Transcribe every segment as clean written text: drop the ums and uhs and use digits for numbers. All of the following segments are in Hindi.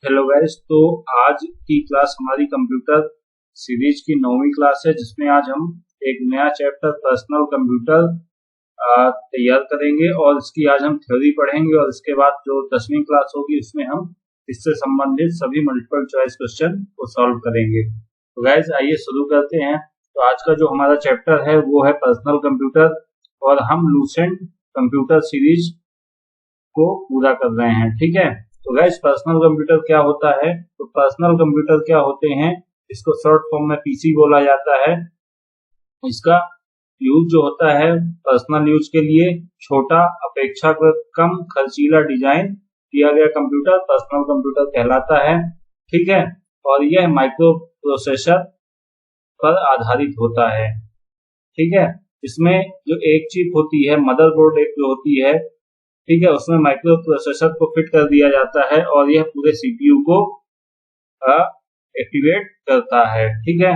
Hello guys. तो आज की क्लास हमारी कंप्यूटर सीरीज की 9वीं क्लास है, जिसमें आज हम एक नया चैप्टर पर्सनल कंप्यूटर तैयार करेंगे और इसकी आज हम थ्योरी पढ़ेंगे और इसके बाद जो 10वीं क्लास होगी उसमें हम इससे संबंधित सभी मल्टीपल चॉइस क्वेश्चन को सॉल्व करेंगे। तो गाइस आइए शुरू करते हैं। तो आज का जो हमारा चैप्टर है वो है पर्सनल कंप्यूटर और हम लूसेंट कंप्यूटर सीरीज को पूरा कर रहे हैं। ठीक है, तो गाइस पर्सनल कंप्यूटर क्या होता है? तो पर्सनल कंप्यूटर क्या होते हैं, इसको शॉर्ट फॉर्म में पीसी बोला जाता है। इसका यूज जो होता है पर्सनल यूज के लिए छोटा, अपेक्षाकृत कम खर्चीला डिजाइन किया गया कंप्यूटर पर्सनल कंप्यूटर कहलाता है। ठीक है, और यह माइक्रो प्रोसेसर पर आधारित होता है। ठीक है, इसमें जो एक चिप होती है, मदरबोर्ड एक जो होती है, ठीक है, उसमें माइक्रो प्रोसेसर को फिट कर दिया जाता है और यह पूरे सीपीयू को एक्टिवेट करता है। ठीक है,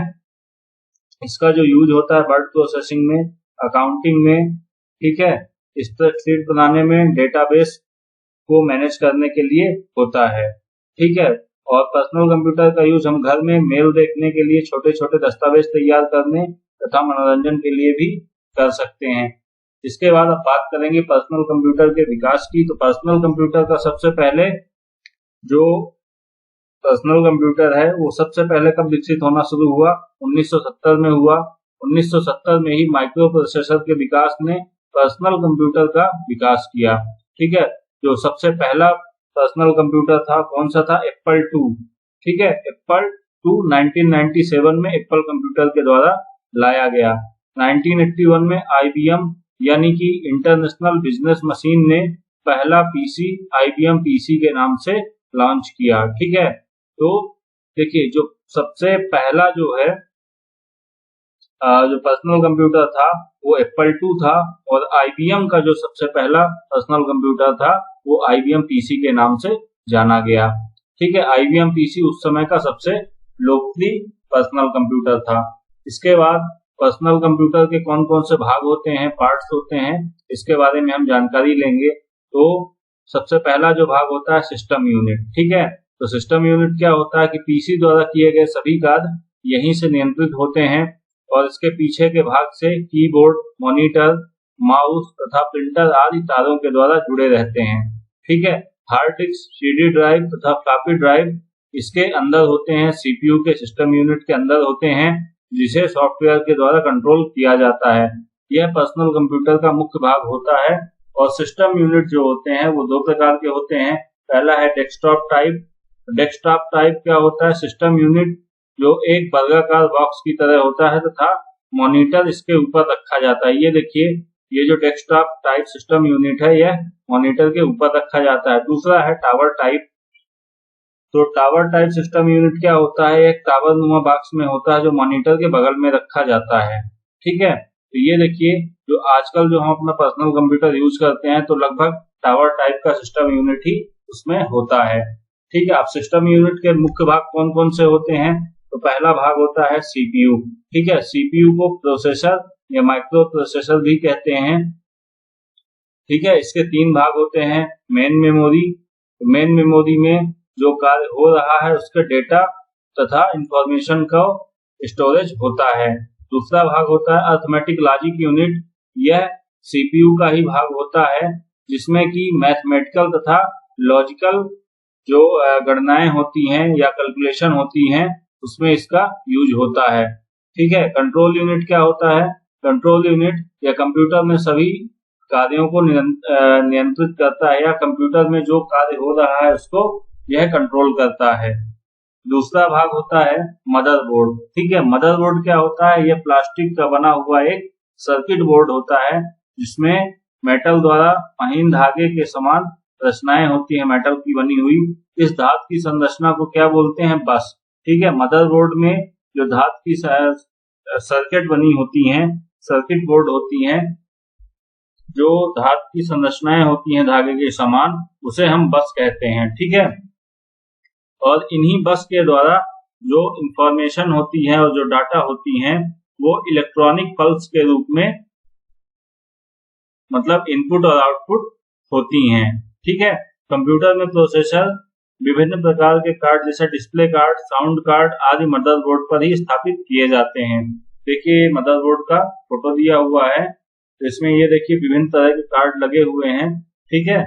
इसका जो यूज होता है वर्ड प्रोसेसिंग में, अकाउंटिंग में, ठीक है, स्प्रेडशीट बनाने में, डेटाबेस को मैनेज करने के लिए होता है। ठीक है, और पर्सनल कंप्यूटर का यूज हम घर में मेल देखने के लिए, छोटे छोटे दस्तावेज तैयार करने तथा मनोरंजन के लिए भी कर सकते हैं। इसके बाद अब बात करेंगे पर्सनल कंप्यूटर के विकास की। तो पर्सनल कंप्यूटर का सबसे पहले जो पर्सनल कंप्यूटर है वो सबसे पहले कब विकसित होना शुरू हुआ? 1970 में हुआ। 1970 में ही माइक्रो प्रोसेसर के विकास ने पर्सनल कंप्यूटर का विकास किया। ठीक है, जो सबसे पहला पर्सनल कंप्यूटर था कौन सा था? एप्पल 2। ठीक है, एप्पल 2 1997 में एप्पल कंप्यूटर के द्वारा लाया गया। 1981 में आईबीएम यानी कि इंटरनेशनल बिजनेस मशीन ने पहला पीसी आईबीएम पीसी के नाम से लॉन्च किया। ठीक है, तो देखिए जो सबसे पहला जो है जो पर्सनल कंप्यूटर था वो एप्पल 2 था और आईबीएम का जो सबसे पहला पर्सनल कंप्यूटर था वो आईबीएम पीसी के नाम से जाना गया। ठीक है, आईबीएम पीसी उस समय का सबसे लोकप्रिय पर्सनल कंप्यूटर था। इसके बाद पर्सनल कंप्यूटर के कौन कौन से भाग होते हैं, पार्ट्स होते हैं, इसके बारे में हम जानकारी लेंगे। तो सबसे पहला जो भाग होता है सिस्टम यूनिट। ठीक है, तो सिस्टम यूनिट क्या होता है कि पीसी द्वारा किए गए सभी कार्य यहीं से नियंत्रित होते हैं और इसके पीछे के भाग से कीबोर्ड, मॉनिटर, माउस तथा प्रिंटर आदि तारों के द्वारा जुड़े रहते हैं। ठीक है, हार्ड डिस्क, सीडी ड्राइव तथा फ्लॉपी ड्राइव इसके अंदर होते हैं, सीपीयू के सिस्टम यूनिट के अंदर होते हैं, जिसे सॉफ्टवेयर के द्वारा कंट्रोल किया जाता है। यह पर्सनल कंप्यूटर का मुख्य भाग होता है। और सिस्टम यूनिट जो होते हैं वो दो प्रकार के होते हैं। पहला है डेस्कटॉप टाइप। डेस्कटॉप टाइप क्या होता है? सिस्टम यूनिट जो एक वर्गाकार बॉक्स की तरह होता है तथा मॉनिटर इसके ऊपर रखा जाता है। ये देखिए, ये जो डेस्कटॉप टाइप सिस्टम यूनिट है यह मॉनिटर के ऊपर रखा जाता है। दूसरा है टावर टाइप। तो टावर टाइप सिस्टम यूनिट क्या होता है? एक टावर नुमा बॉक्स में होता है जो मॉनिटर के बगल में रखा जाता है। ठीक है, तो ये देखिए जो आजकल जो हम अपना पर्सनल कंप्यूटर यूज करते हैं तो लगभग टावर टाइप का सिस्टम यूनिट ही उसमें होता है। ठीक है, अब सिस्टम यूनिट के मुख्य भाग कौन कौन से होते हैं? तो पहला भाग होता है सीपीयू। ठीक है, सीपीयू को प्रोसेसर या माइक्रो प्रोसेसर भी कहते हैं। ठीक है, इसके तीन भाग होते हैं। मेन मेमोरी, मेन मेमोरी में जो कार्य हो रहा है उसके डेटा तथा इंफॉर्मेशन का स्टोरेज होता है। दूसरा भाग होता है अरिथमेटिक लॉजिक यूनिट। यह सीपीयू का ही भाग होता है जिसमें कि मैथमेटिकल तथा लॉजिकल जो गणनाएं होती हैं या कैलकुलेशन होती हैं उसमें इसका यूज होता है। ठीक है, कंट्रोल यूनिट क्या होता है? कंट्रोल यूनिट या कंप्यूटर में सभी कार्यों को नियंत्रित करता है या कंप्यूटर में जो कार्य हो रहा है उसको यह कंट्रोल करता है। दूसरा भाग होता है मदरबोर्ड। ठीक है, मदरबोर्ड क्या होता है? यह प्लास्टिक का बना हुआ एक सर्किट बोर्ड होता है जिसमें मेटल द्वारा महीन धागे के समान रचनाएं होती है, मेटल की बनी हुई। इस धातु की संरचना को क्या बोलते हैं? बस। ठीक है, मदरबोर्ड में जो धातु की सर्किट बनी होती हैं, सर्किट बोर्ड होती हैं, जो धातु की संरचनाएं होती हैं धागे के समान, उसे हम बस कहते हैं। ठीक है, और इन्हीं बस के द्वारा जो इंफॉर्मेशन होती है और जो डाटा होती हैं वो इलेक्ट्रॉनिक पल्स के रूप में मतलब इनपुट और आउटपुट होती हैं। ठीक है, कंप्यूटर में प्रोसेसर विभिन्न प्रकार के कार्ड जैसे डिस्प्ले कार्ड, साउंड कार्ड आदि मदरबोर्ड पर ही स्थापित किए जाते हैं। देखिए मदरबोर्ड का फोटो दिया हुआ है, तो इसमें ये देखिए विभिन्न तरह के कार्ड लगे हुए हैं। ठीक है,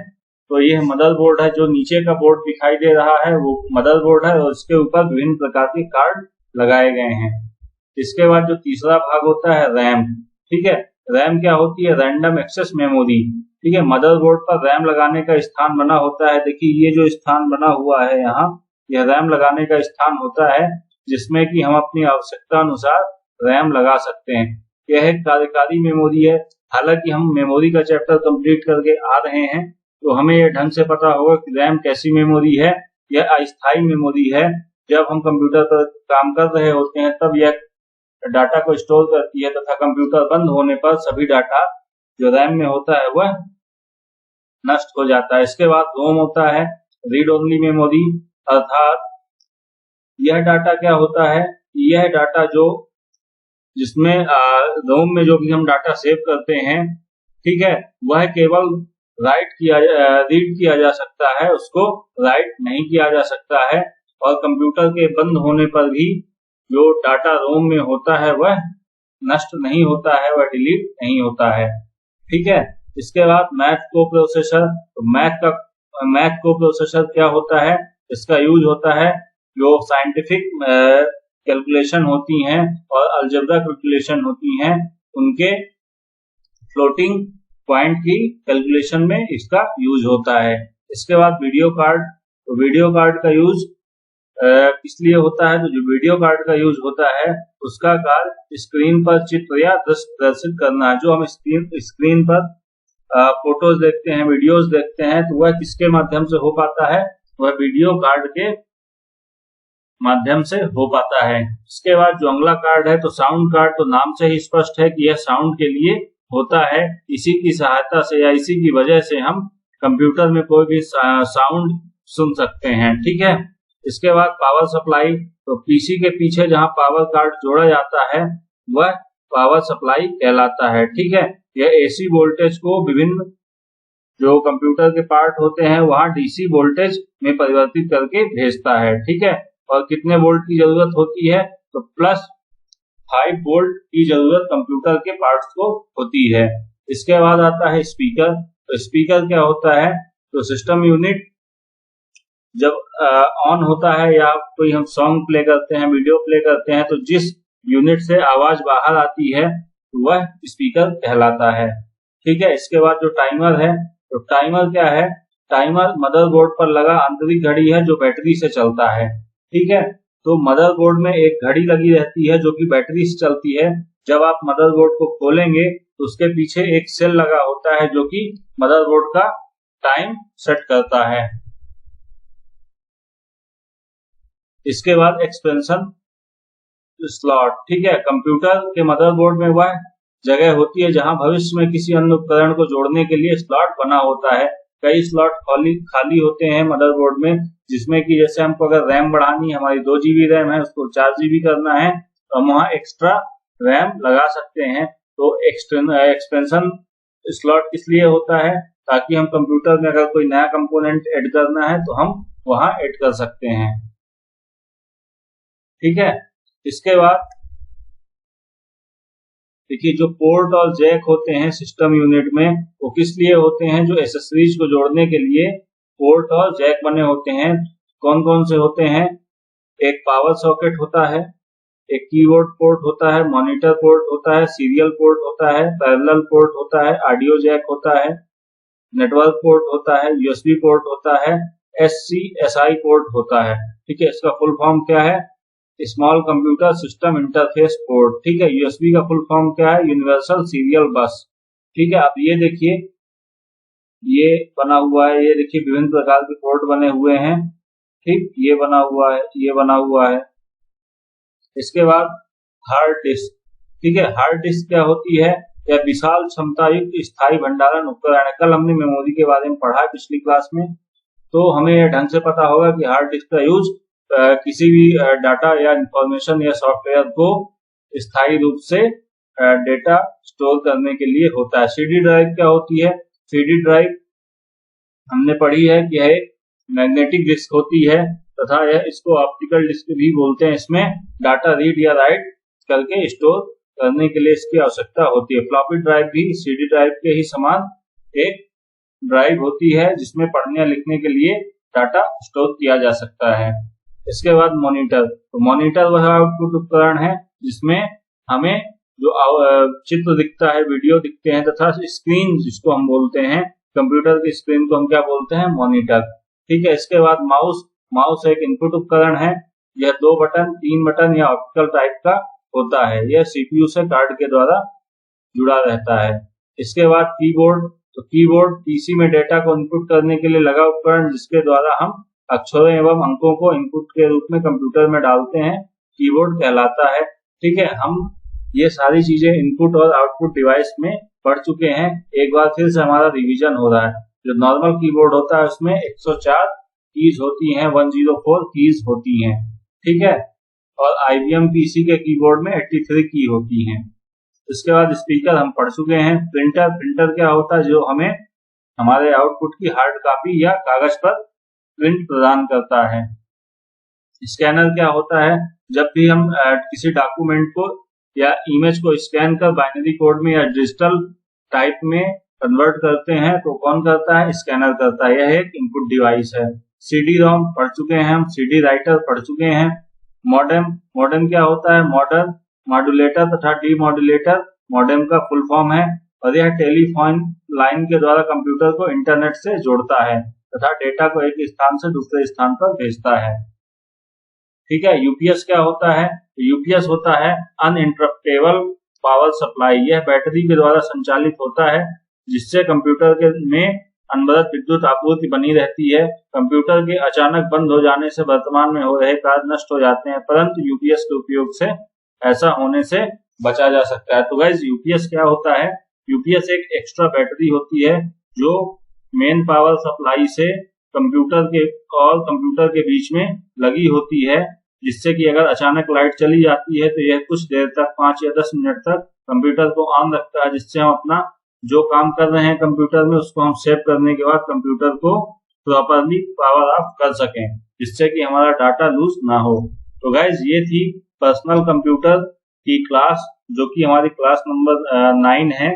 तो ये मदरबोर्ड है, जो नीचे का बोर्ड दिखाई दे रहा है वो मदरबोर्ड है और उसके ऊपर विभिन्न प्रकार के कार्ड लगाए गए हैं। इसके बाद जो तीसरा भाग होता है रैम। ठीक है, रैम क्या होती है? Random access memory. ठीक है, मदरबोर्ड पर रैम लगाने का स्थान बना होता है। देखिए ये जो स्थान बना हुआ है यहाँ, यह रैम लगाने का स्थान होता है जिसमें कि हम अपनी आवश्यकता अनुसार रैम लगा सकते हैं। यह एक कार्यकारी मेमोरी है। हालांकि हम मेमोरी का चैप्टर कंप्लीट करके आ रहे हैं, तो हमें यह ढंग से पता होगा कि रैम कैसी मेमोरी है। यह अस्थायी मेमोरी है। जब हम कंप्यूटर पर काम कर रहे होते हैं तब यह डाटा को स्टोर करती है तथा कंप्यूटर बंद होने पर सभी डाटा जो रैम में होता है वह नष्ट हो जाता है। इसके बाद रोम होता है, रीड ओनली मेमोरी, अर्थात यह डाटा क्या होता है? यह डाटा जो जिसमें रोम में जो भी हम डाटा सेव करते हैं, ठीक है, वह केवल रीड किया जा सकता है, उसको राइट नहीं किया जा सकता है। और कंप्यूटर के बंद होने पर भी जो डाटा रोम में होता है वह नष्ट नहीं होता है, वह डिलीट नहीं होता है। ठीक है, इसके बाद मैथ को प्रोसेसर। तो मैथ को प्रोसेसर क्या होता है? इसका यूज होता है जो साइंटिफिक कैलकुलेशन होती हैं और अलजेब्रा कैलकुलेशन होती हैं, उनके फ्लोटिंग पॉइंट की कैलकुलेशन में इसका यूज होता है। इसके बाद वीडियो कार्ड। तो वीडियो कार्ड का यूज किस लिए होता है? तो जो वीडियो कार्ड का यूज होता है उसका कार्य स्क्रीन पर चित्र या दृश्य प्रदर्शित करना है। जो हम स्क्रीन पर फोटोज देखते हैं, वीडियोज देखते हैं, तो वह किसके माध्यम से हो पाता है? वह वीडियो कार्ड के माध्यम से हो पाता है। इसके बाद जो अगला कार्ड है तो साउंड कार्ड। तो नाम से ही स्पष्ट है कि यह साउंड के लिए होता है। इसी की सहायता से या इसी की वजह से हम कंप्यूटर में कोई भी साउंड सुन सकते हैं। ठीक है, इसके बाद पावर सप्लाई। तो पीसी के पीछे जहां पावर कार्ड जोड़ा जाता है वह पावर सप्लाई कहलाता है। ठीक है, यह एसी वोल्टेज को विभिन्न जो कंप्यूटर के पार्ट होते हैं वहां डीसी वोल्टेज में परिवर्तित करके भेजता है। ठीक है, और कितने वोल्ट की जरूरत होती है? तो +5 वोल्ट की जरूरत कंप्यूटर के पार्ट्स को होती है। इसके बाद आता है स्पीकर। तो स्पीकर क्या होता है? तो सिस्टम यूनिट जब ऑन होता है या कोई हम सॉन्ग प्ले करते हैं, वीडियो प्ले करते हैं, तो जिस यूनिट से आवाज बाहर आती है वह स्पीकर कहलाता है। ठीक है, इसके बाद जो टाइमर है, तो टाइमर क्या है? टाइमर मदरबोर्ड पर लगा आंतरिक घड़ी है जो बैटरी से चलता है। ठीक है, तो मदरबोर्ड में एक घड़ी लगी रहती है जो कि बैटरी से चलती है। जब आप मदरबोर्ड को खोलेंगे तो उसके पीछे एक सेल लगा होता है जो कि मदरबोर्ड का टाइम सेट करता है। इसके बाद एक्सपेंशन स्लॉट। ठीक है, कंप्यूटर के मदरबोर्ड में वह जगह होती है जहां भविष्य में किसी अन्य उपकरण को जोड़ने के लिए स्लॉट बना होता है। कई स्लॉट खाली होते हैं मदरबोर्ड में, जिसमें कि जैसे हमको अगर रैम बढ़ानी है, हमारी 2 GB रैम है, उसको 4 GB करना है, तो हम वहाँ एक्स्ट्रा रैम लगा सकते हैं। तो एक्सपेंशन स्लॉट किस लिए होता है? ताकि हम कंप्यूटर में अगर कोई नया कंपोनेंट ऐड करना है तो हम वहां ऐड कर सकते हैं। ठीक है, इसके बाद देखिए जो पोर्ट और जैक होते हैं सिस्टम यूनिट में, वो किस लिए होते हैं? जो एसेसरीज को जोड़ने के लिए पोर्ट और जैक बने होते हैं। कौन कौन से होते हैं? एक पावर सॉकेट होता है, एक कीबोर्ड पोर्ट होता है, मॉनिटर पोर्ट होता है, सीरियल पोर्ट होता है, पैरेलल पोर्ट होता है, ऑडियो जैक होता है, नेटवर्क पोर्ट होता है, यूएसबी पोर्ट होता है, SCSI पोर्ट होता है। ठीक है, इसका फुल फॉर्म क्या है? Small computer system interface port. ठीक है, यूएसबी का फुल फॉर्म क्या है? यूनिवर्सल सीरियल बस। ठीक है, अब ये देखिए ये बना हुआ है, ये देखिए विभिन्न प्रकार के पोर्ट बने हुए हैं। ठीक, ये बना हुआ है, ये बना हुआ है। इसके बाद हार्ड डिस्क। ठीक है, हार्ड डिस्क क्या होती है? यह विशाल क्षमता युक्त स्थायी भंडारण उपकरण है। कल हमने मेमोरी के बारे में पढ़ा है पिछली क्लास में, तो हमें यह ढंग से पता होगा कि हार्ड डिस्क का यूज किसी भी डाटा या इंफॉर्मेशन या सॉफ्टवेयर को स्थायी रूप से डेटा स्टोर करने के लिए होता है। सीडी ड्राइव क्या होती है? सीडी ड्राइव हमने पढ़ी है कि है मैग्नेटिक डिस्क होती है तथा यह इसको ऑप्टिकल डिस्क भी बोलते हैं। इसमें डाटा रीड या राइट करके स्टोर करने के लिए इसकी आवश्यकता होती है। फ्लॉपी ड्राइव भी सीडी ड्राइव के ही समान एक ड्राइव होती है जिसमें पढ़ने या लिखने के लिए डाटा स्टोर किया जा सकता है। इसके बाद मॉनिटर, तो मॉनिटर वह आउटपुट उपकरण है जिसमें हमें जो चित्र दिखता है, वीडियो दिखते हैं तथा स्क्रीन जिसको हम बोलते हैं, कंप्यूटर की स्क्रीन को हम क्या बोलते हैं, मॉनिटर। ठीक है। इसके बाद माउस, माउस एक इनपुट उपकरण है। यह 2 बटन 3 बटन या ऑप्टिकल टाइप का होता है। यह सीपीयू से कार्ड के द्वारा जुड़ा रहता है। इसके बाद कीबोर्ड, तो कीबोर्ड पीसी में डेटा को इनपुट करने के लिए लगा उपकरण जिसके द्वारा हम अक्षरों एवं अंकों को इनपुट के रूप में कंप्यूटर में डालते हैं, कीबोर्ड कहलाता है। ठीक है। हम ये सारी चीजें इनपुट और आउटपुट डिवाइस में पढ़ चुके हैं। एक बार फिर से हमारा रिवीजन हो रहा है। जो नॉर्मल कीबोर्ड होता है उसमें 104 कीज होती हैं, 104 कीज होती हैं। ठीक है। और आईबीएम पीसी के कीबोर्ड में 83 की होती हैं। इसके बाद स्पीकर हम पढ़ चुके हैं। प्रिंटर, प्रिंटर क्या होता है, जो हमें हमारे आउटपुट की हार्ड कॉपी या कागज पर प्रिंट प्रदान करता है। स्कैनर क्या होता है, जब भी हम किसी डॉक्यूमेंट को या इमेज को स्कैन कर बाइनरी कोड में या डिजिटल टाइप में कन्वर्ट करते हैं तो कौन करता है, स्कैनर करता है। यह एक इनपुट डिवाइस है। सीडी रोम पढ़ चुके हैं हम। सीडी राइटर पढ़ चुके हैं। मॉडेम, मॉडेम क्या होता है, मॉडर्न मॉड्यूलेटर तथा डीमॉड्यूलेटर मॉडेम का फुल फॉर्म है और यह टेलीफोन लाइन के द्वारा कंप्यूटर को इंटरनेट से जोड़ता है तथा डेटा को एक स्थान से दूसरे स्थान पर भेजता है। ठीक है। यूपीएस क्या होता है, यूपीएस होता है अनइंटरप्टेबल पावर सप्लाई। यह बैटरी के द्वारा संचालित होता है जिससे कंप्यूटर के में अनवरत विद्युत आपूर्ति बनी रहती है। कंप्यूटर के अचानक बंद हो जाने से वर्तमान में हो रहे कार्य नष्ट हो जाते हैं, परंतु यूपीएस के उपयोग से ऐसा होने से बचा जा सकता है। तो गाइस यूपीएस क्या होता है, यूपीएस एक एक्स्ट्रा बैटरी होती है जो मेन पावर सप्लाई से कंप्यूटर के बीच में लगी होती है, जिससे कि अगर अचानक लाइट चली जाती है तो यह कुछ देर तक 5 या 10 मिनट तक कंप्यूटर को ऑन रखता है, जिससे हम अपना जो काम कर रहे हैं कंप्यूटर में उसको हम सेव करने के बाद कंप्यूटर को प्रॉपरली पावर ऑफ कर सकें, जिससे कि हमारा डाटा लूज ना हो। तो गाइज ये थी पर्सनल कंप्यूटर की क्लास, जो कि हमारी क्लास नंबर 9 है।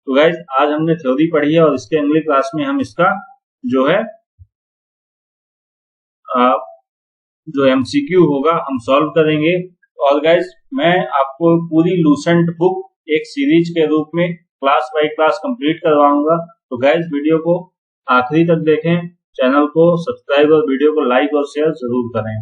तो गाइज आज हमने थ्योरी पढ़ी है और इसके अगली क्लास में हम इसका जो है जो एमसीक्यू होगा हम सॉल्व करेंगे। और गाइज मैं आपको पूरी लूसेंट बुक एक सीरीज के रूप में क्लास बाय क्लास कंप्लीट करवाऊंगा। तो गाइज वीडियो को आखिरी तक देखें, चैनल को सब्सक्राइब और वीडियो को लाइक और शेयर जरूर करें।